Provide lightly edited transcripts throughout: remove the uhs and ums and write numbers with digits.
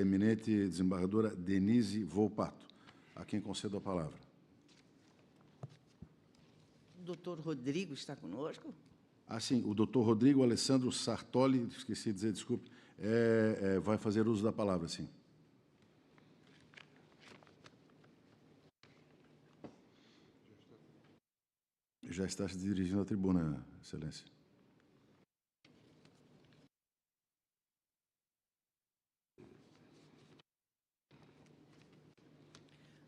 Eminente desembargadora Denise Volpato, a quem concedo a palavra. O doutor Rodrigo está conosco? Ah, sim, o doutor Rodrigo Alessandro Sartoli, esqueci de dizer, desculpe, vai fazer uso da palavra, sim. Já está se dirigindo à tribuna, Excelência.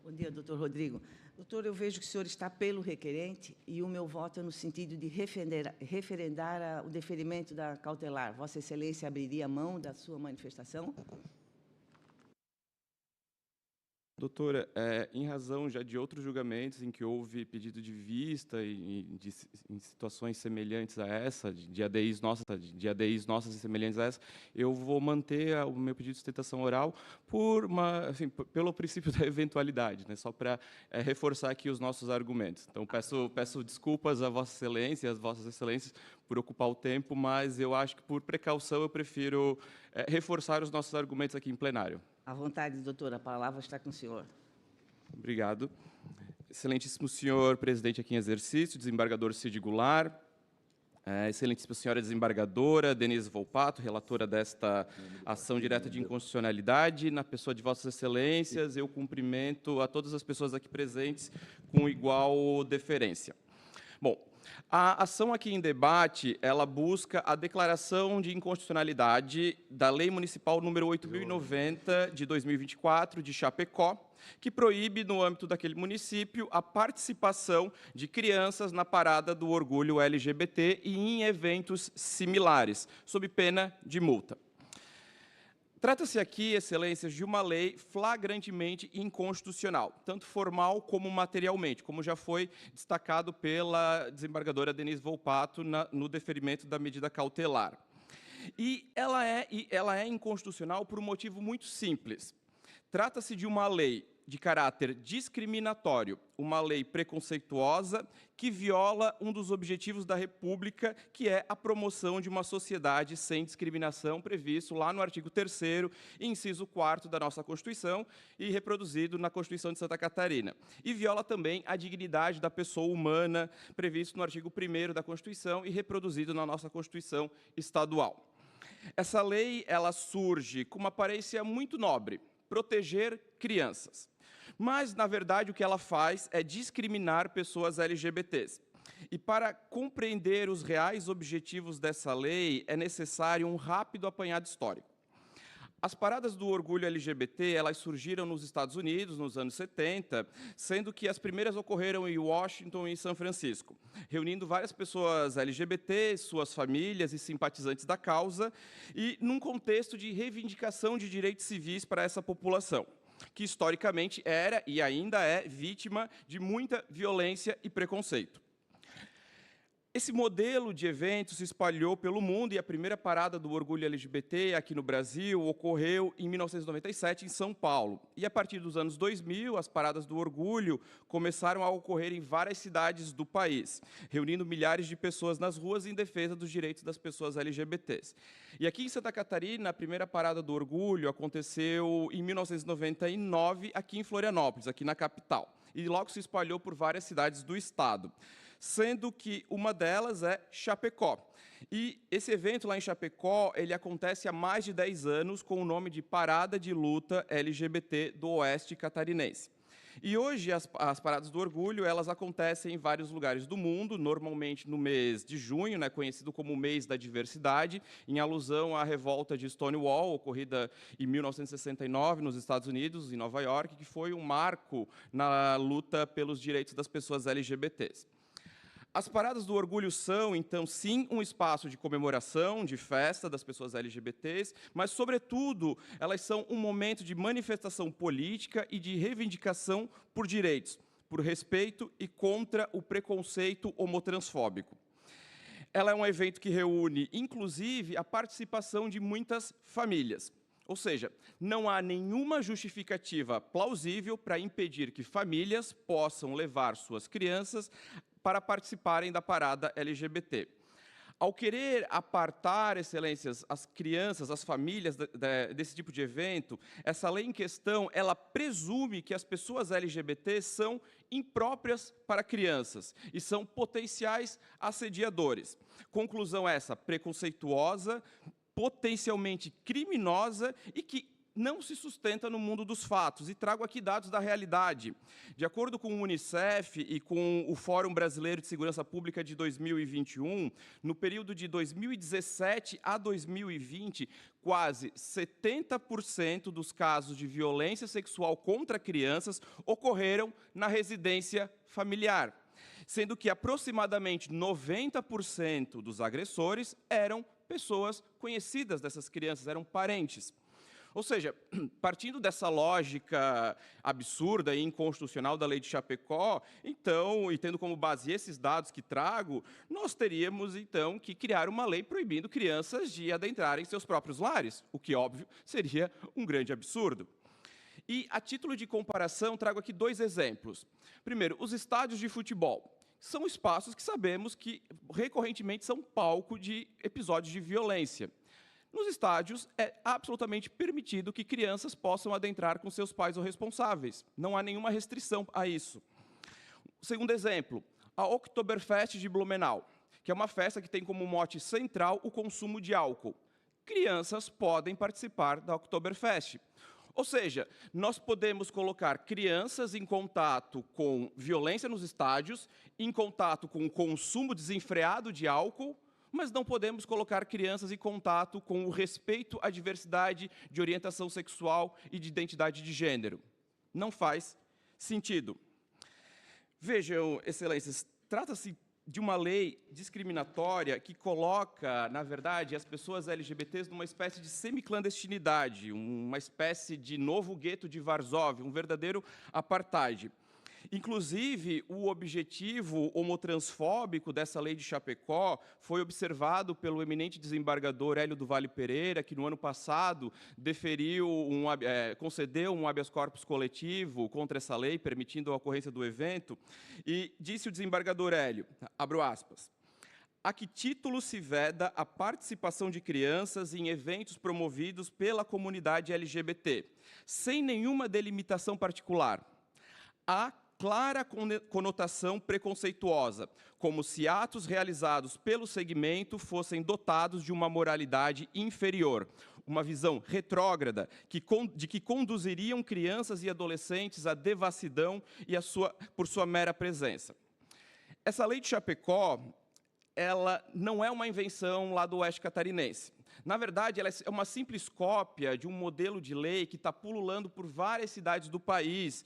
Bom dia, doutor Rodrigo. Doutor, eu vejo que o senhor está pelo requerente e o meu voto é no sentido de referendar o deferimento da cautelar. Vossa Excelência abriria mão da sua manifestação? Doutora, em razão já de outros julgamentos em que houve pedido de vista em situações semelhantes a essa, de ADIs nossas e semelhantes a essa, eu vou manter o meu pedido de sustentação oral pelo princípio da eventualidade, né, só para reforçar aqui os nossos argumentos. Então, peço desculpas a Vossa Excelência e às Vossas Excelências por ocupar o tempo, mas eu acho que, por precaução, eu prefiro reforçar os nossos argumentos aqui em plenário. À vontade, doutora, a palavra está com o senhor. Obrigado. Excelentíssimo senhor presidente aqui em exercício, desembargador Cid Goulart, excelentíssima senhora desembargadora Denise Volpato, relatora desta ação direta de inconstitucionalidade, na pessoa de Vossas Excelências, eu cumprimento a todas as pessoas aqui presentes com igual deferência. Bom, a ação aqui em debate, ela busca a declaração de inconstitucionalidade da Lei Municipal número 8.090, de 2024, de Chapecó, que proíbe, no âmbito daquele município, a participação de crianças na parada do orgulho LGBT e em eventos similares, sob pena de multa. Trata-se aqui, Excelências, de uma lei flagrantemente inconstitucional, tanto formal como materialmente, como já foi destacado pela desembargadora Denise Volpato no deferimento da medida cautelar. E ela é inconstitucional por um motivo muito simples. Trata-se de uma lei de caráter discriminatório, uma lei preconceituosa que viola um dos objetivos da República, que é a promoção de uma sociedade sem discriminação, previsto lá no artigo 3º, inciso 4º da nossa Constituição e reproduzido na Constituição de Santa Catarina. E viola também a dignidade da pessoa humana, previsto no artigo 1º da Constituição e reproduzido na nossa Constituição estadual. Essa lei, ela surge com uma aparência muito nobre: proteger crianças. Mas, na verdade, o que ela faz é discriminar pessoas LGBTs. E para compreender os reais objetivos dessa lei, é necessário um rápido apanhado histórico. As paradas do orgulho LGBT, elas surgiram nos Estados Unidos nos anos 70, sendo que as primeiras ocorreram em Washington e em São Francisco, reunindo várias pessoas LGBT, suas famílias e simpatizantes da causa, e num contexto de reivindicação de direitos civis para essa população, que historicamente era e ainda é vítima de muita violência e preconceito. Esse modelo de evento se espalhou pelo mundo e a primeira parada do orgulho LGBT aqui no Brasil ocorreu em 1997, em São Paulo. E a partir dos anos 2000, as paradas do orgulho começaram a ocorrer em várias cidades do país, reunindo milhares de pessoas nas ruas em defesa dos direitos das pessoas LGBTs. E aqui em Santa Catarina, a primeira parada do orgulho aconteceu em 1999, aqui em Florianópolis, aqui na capital. E logo se espalhou por várias cidades do estado, sendo que uma delas é Chapecó. E esse evento lá em Chapecó, ele acontece há mais de 10 anos com o nome de Parada de Luta LGBT do Oeste Catarinense. E hoje as paradas do orgulho, elas acontecem em vários lugares do mundo, normalmente no mês de junho, né, conhecido como o mês da diversidade, em alusão à revolta de Stonewall, ocorrida em 1969 nos Estados Unidos, em Nova York, que foi um marco na luta pelos direitos das pessoas LGBTs. As paradas do orgulho são, então, sim, um espaço de comemoração, de festa das pessoas LGBTs, mas, sobretudo, elas são um momento de manifestação política e de reivindicação por direitos, por respeito e contra o preconceito homotransfóbico. Ela é um evento que reúne, inclusive, a participação de muitas famílias. Ou seja, não há nenhuma justificativa plausível para impedir que famílias possam levar suas crianças para participarem da parada LGBT. Ao querer apartar, excelências, as crianças, as famílias desse tipo de evento, essa lei em questão, ela presume que as pessoas LGBT são impróprias para crianças e são potenciais assediadores. Conclusão essa, preconceituosa, potencialmente criminosa e que não se sustenta no mundo dos fatos. E trago aqui dados da realidade. De acordo com o Unicef e com o Fórum Brasileiro de Segurança Pública de 2021, no período de 2017 a 2020, quase 70% dos casos de violência sexual contra crianças ocorreram na residência familiar, sendo que aproximadamente 90% dos agressores eram pessoas conhecidas dessas crianças, eram parentes. Ou seja, partindo dessa lógica absurda e inconstitucional da lei de Chapecó, então, e tendo como base esses dados que trago, nós teríamos, então, que criar uma lei proibindo crianças de adentrarem seus próprios lares, o que, óbvio, seria um grande absurdo. E, a título de comparação, trago aqui 2 exemplos. Primeiro, os estádios de futebol. São espaços que sabemos que, recorrentemente, são palco de episódios de violência. Nos estádios, é absolutamente permitido que crianças possam adentrar com seus pais ou responsáveis. Não há nenhuma restrição a isso. Segundo exemplo, a Oktoberfest de Blumenau, que é uma festa que tem como mote central o consumo de álcool. Crianças podem participar da Oktoberfest. Ou seja, nós podemos colocar crianças em contato com violência nos estádios, em contato com o consumo desenfreado de álcool, mas não podemos colocar crianças em contato com o respeito à diversidade de orientação sexual e de identidade de gênero. Não faz sentido. Vejam, excelências, trata-se de uma lei discriminatória que coloca, na verdade, as pessoas LGBTs numa espécie de semiclandestinidade, uma espécie de novo gueto de Varsóvia, um verdadeiro apartheid. Inclusive, o objetivo homotransfóbico dessa lei de Chapecó foi observado pelo eminente desembargador Hélio do Vale Pereira, que no ano passado concedeu um habeas corpus coletivo contra essa lei, permitindo a ocorrência do evento, e disse o desembargador Hélio, abro aspas, a que título se veda a participação de crianças em eventos promovidos pela comunidade LGBT, sem nenhuma delimitação particular? Há clara conotação preconceituosa, como se atos realizados pelo segmento fossem dotados de uma moralidade inferior, uma visão retrógrada de que conduziriam crianças e adolescentes à devassidão e por sua mera presença. Essa lei de Chapecó, ela não é uma invenção lá do oeste catarinense. Na verdade, ela é uma simples cópia de um modelo de lei que está pululando por várias cidades do país,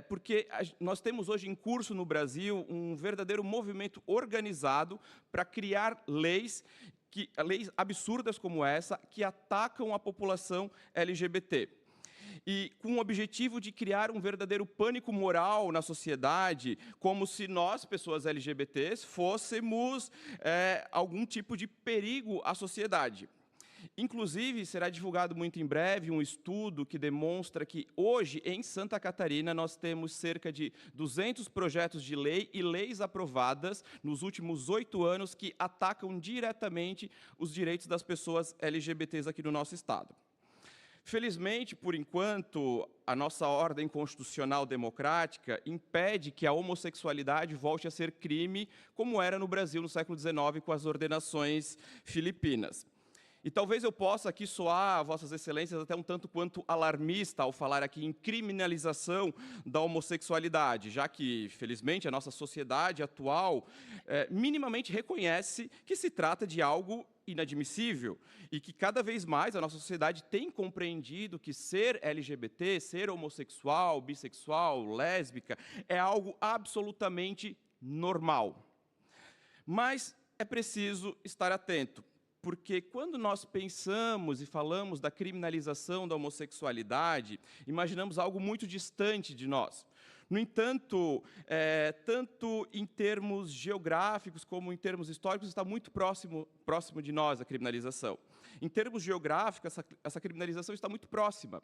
porque nós temos hoje em curso no Brasil um verdadeiro movimento organizado para criar leis absurdas como essa, que atacam a população LGBT. E com o objetivo de criar um verdadeiro pânico moral na sociedade, como se nós, pessoas LGBTs, fôssemos algum tipo de perigo à sociedade. Inclusive, será divulgado muito em breve um estudo que demonstra que hoje, em Santa Catarina, nós temos cerca de 200 projetos de lei e leis aprovadas nos últimos 8 anos que atacam diretamente os direitos das pessoas LGBTs aqui no nosso estado. Felizmente, por enquanto, a nossa ordem constitucional democrática impede que a homossexualidade volte a ser crime, como era no Brasil no século XIX, com as ordenações filipinas. E talvez eu possa aqui soar, vossas excelências, até um tanto quanto alarmista ao falar aqui em criminalização da homossexualidade, já que, felizmente, a nossa sociedade atual minimamente reconhece que se trata de algo inadmissível e que cada vez mais a nossa sociedade tem compreendido que ser LGBT, ser homossexual, bissexual, lésbica, é algo absolutamente normal. Mas é preciso estar atento, porque quando nós pensamos e falamos da criminalização da homossexualidade, imaginamos algo muito distante de nós. No entanto, tanto em termos geográficos como em termos históricos, está muito próximo de nós a criminalização. Em termos geográficos, essa criminalização está muito próxima.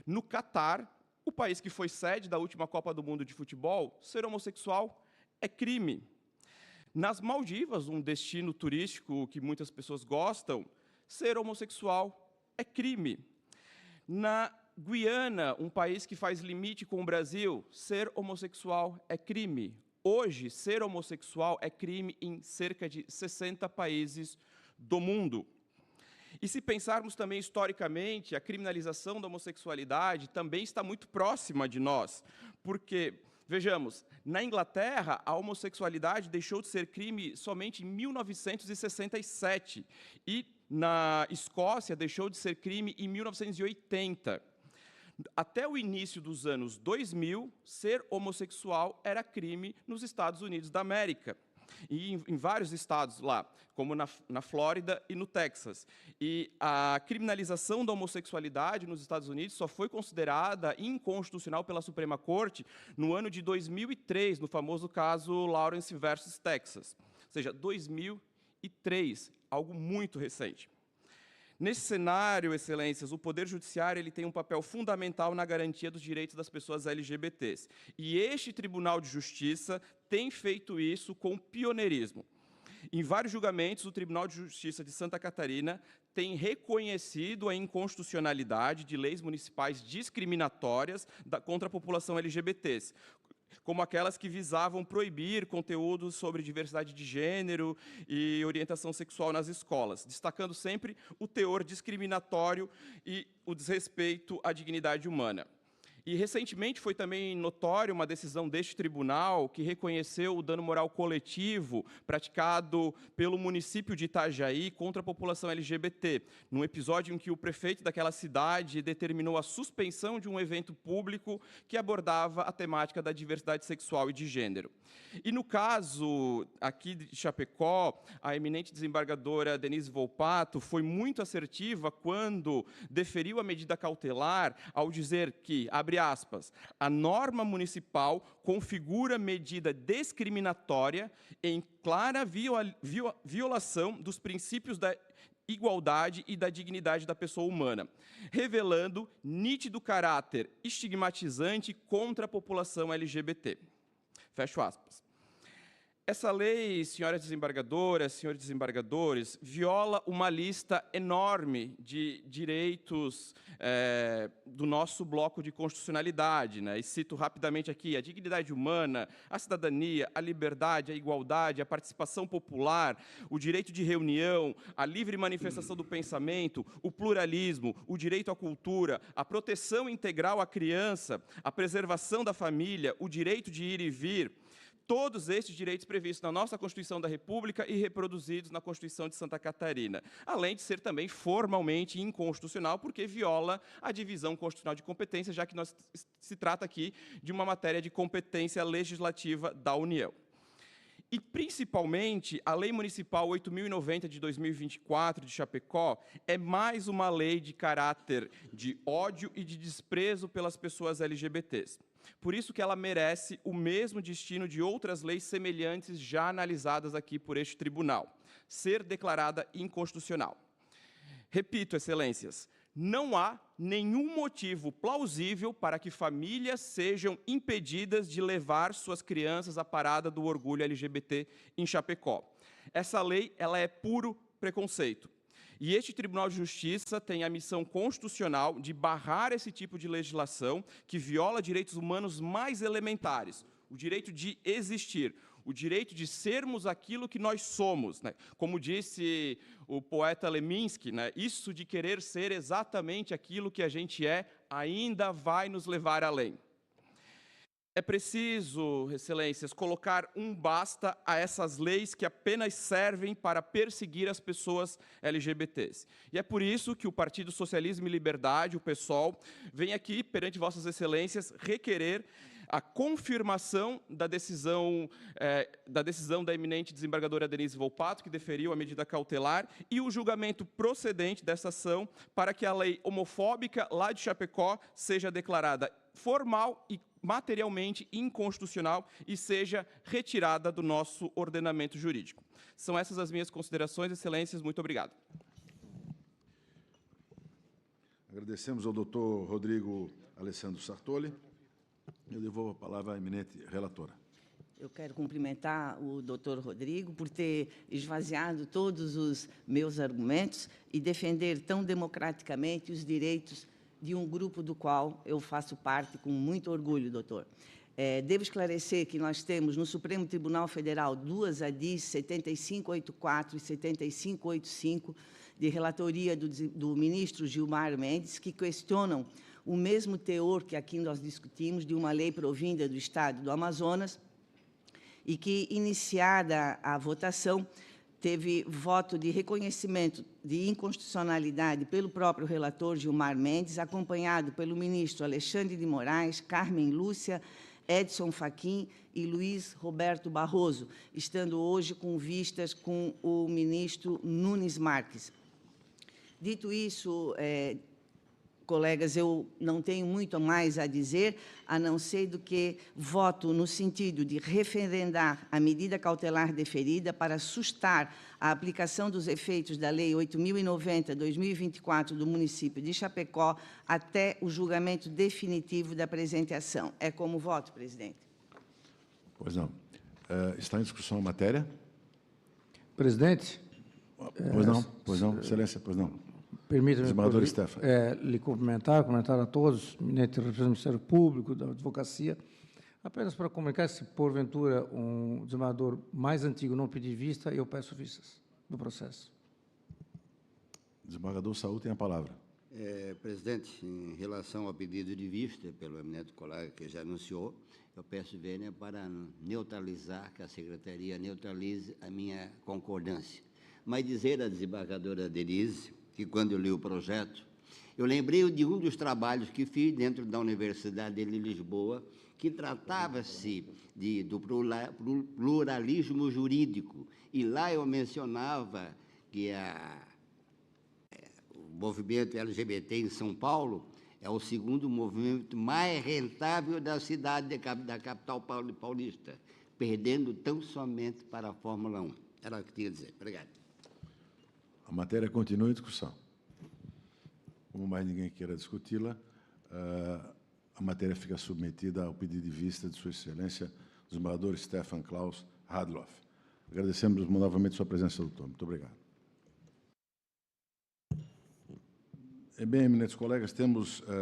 No Catar, o país que foi sede da última Copa do Mundo de Futebol, ser homossexual é crime. Nas Maldivas, um destino turístico que muitas pessoas gostam, ser homossexual é crime. Na Guiana, um país que faz limite com o Brasil, ser homossexual é crime. Hoje, ser homossexual é crime em cerca de 60 países do mundo. E se pensarmos também historicamente, a criminalização da homossexualidade também está muito próxima de nós, porque, vejamos, na Inglaterra, a homossexualidade deixou de ser crime somente em 1967, e na Escócia deixou de ser crime em 1980. Até o início dos anos 2000, ser homossexual era crime nos Estados Unidos da América. E em vários estados lá, como na Flórida e no Texas. E a criminalização da homossexualidade nos Estados Unidos só foi considerada inconstitucional pela Suprema Corte no ano de 2003, no famoso caso Lawrence versus Texas. Ou seja, 2003, algo muito recente. Nesse cenário, excelências, o Poder Judiciário ele tem um papel fundamental na garantia dos direitos das pessoas LGBTs. E este Tribunal de Justiça tem feito isso com pioneirismo. Em vários julgamentos, o Tribunal de Justiça de Santa Catarina tem reconhecido a inconstitucionalidade de leis municipais discriminatórias contra a população LGBTs, como aquelas que visavam proibir conteúdos sobre diversidade de gênero e orientação sexual nas escolas, destacando sempre o teor discriminatório e o desrespeito à dignidade humana. E, recentemente, foi também notório uma decisão deste tribunal que reconheceu o dano moral coletivo praticado pelo município de Itajaí contra a população LGBT, num episódio em que o prefeito daquela cidade determinou a suspensão de um evento público que abordava a temática da diversidade sexual e de gênero. E, no caso aqui de Chapecó, a eminente desembargadora Denise Volpato foi muito assertiva quando deferiu a medida cautelar ao dizer que, abre aspas, a norma municipal configura medida discriminatória em clara violação dos princípios da igualdade e da dignidade da pessoa humana, revelando nítido caráter estigmatizante contra a população LGBT. Fecho aspas. Essa lei, senhoras desembargadoras, senhores desembargadores, viola uma lista enorme de direitos do nosso bloco de constitucionalidade, né? E cito rapidamente aqui a dignidade humana, a cidadania, a liberdade, a igualdade, a participação popular, o direito de reunião, a livre manifestação do pensamento, o pluralismo, o direito à cultura, a proteção integral à criança, a preservação da família, o direito de ir e vir. Todos estes direitos previstos na nossa Constituição da República e reproduzidos na Constituição de Santa Catarina, além de ser também formalmente inconstitucional, porque viola a divisão constitucional de competência, já que se trata aqui de uma matéria de competência legislativa da União. E, principalmente, a Lei Municipal 8.090 de 2024 de Chapecó é mais uma lei de caráter de ódio e de desprezo pelas pessoas LGBTs. Por isso que ela merece o mesmo destino de outras leis semelhantes já analisadas aqui por este tribunal, ser declarada inconstitucional. Repito, excelências, não há nenhum motivo plausível para que famílias sejam impedidas de levar suas crianças à parada do orgulho LGBT em Chapecó. Essa lei ela é puro preconceito. E este Tribunal de Justiça tem a missão constitucional de barrar esse tipo de legislação que viola direitos humanos mais elementares, o direito de existir, o direito de sermos aquilo que nós somos, né? Como disse o poeta Leminski, né? Isso de querer ser exatamente aquilo que a gente é ainda vai nos levar além. É preciso, excelências, colocar um basta a essas leis que apenas servem para perseguir as pessoas LGBTs. E é por isso que o Partido Socialismo e Liberdade, o PSOL, vem aqui, perante vossas excelências, requerer a confirmação da decisão da eminente desembargadora Denise Volpato, que deferiu a medida cautelar, e o julgamento procedente dessa ação para que a lei homofóbica lá de Chapecó seja declarada formal e materialmente inconstitucional e seja retirada do nosso ordenamento jurídico. São essas as minhas considerações, excelências. Muito obrigado. Agradecemos ao doutor Rodrigo Alessandro Sartoli. Eu devolvo a palavra à eminente relatora. Eu quero cumprimentar o doutor Rodrigo por ter esvaziado todos os meus argumentos e defender tão democraticamente os direitos de um grupo do qual eu faço parte com muito orgulho, doutor. Devo esclarecer que nós temos no Supremo Tribunal Federal duas ADIs, 7584 e 7585, de relatoria do ministro Gilmar Mendes, que questionam o mesmo teor que aqui nós discutimos de uma lei provinda do Estado do Amazonas, e que, iniciada a votação, teve voto de reconhecimento de inconstitucionalidade pelo próprio relator Gilmar Mendes, acompanhado pelo ministro Alexandre de Moraes, Carmen Lúcia, Edson Fachin e Luiz Roberto Barroso, estando hoje com vistas com o ministro Nunes Marques. Dito isso, colegas, eu não tenho muito mais a dizer, a não ser do que voto no sentido de referendar a medida cautelar deferida para sustar a aplicação dos efeitos da Lei 8.090/2024 do município de Chapecó até o julgamento definitivo da presente ação. É como voto, presidente. Pois não. Está em discussão a matéria? Presidente. Pois não, excelência, pois não. Permita-me, desembargador Stefan, lhe cumprimentar a todos, eminente representante do Ministério Público, da Advocacia, apenas para comunicar se, porventura, um desembargador mais antigo não pedir vista, eu peço vistas do processo. Desembargador Saúl tem a palavra. Presidente, em relação ao pedido de vista pelo eminente colega que já anunciou, eu peço vênia para neutralizar, que a Secretaria neutralize a minha concordância. Mas dizer à desembargadora Denise que, quando eu li o projeto, eu lembrei de um dos trabalhos que fiz dentro da Universidade de Lisboa, que tratava-se do pluralismo jurídico. E lá eu mencionava que o movimento LGBT em São Paulo é o segundo movimento mais rentável da cidade, da capital paulista, perdendo tão somente para a Fórmula 1. Era o que tinha a dizer. Obrigado. A matéria continua em discussão. Como mais ninguém queira discuti-la, a matéria fica submetida ao pedido de vista de Sua Excelência, o desembargador Stefan Klaus Radloff. Agradecemos novamente sua presença, doutor. Muito obrigado. Bem, eminentes colegas, temos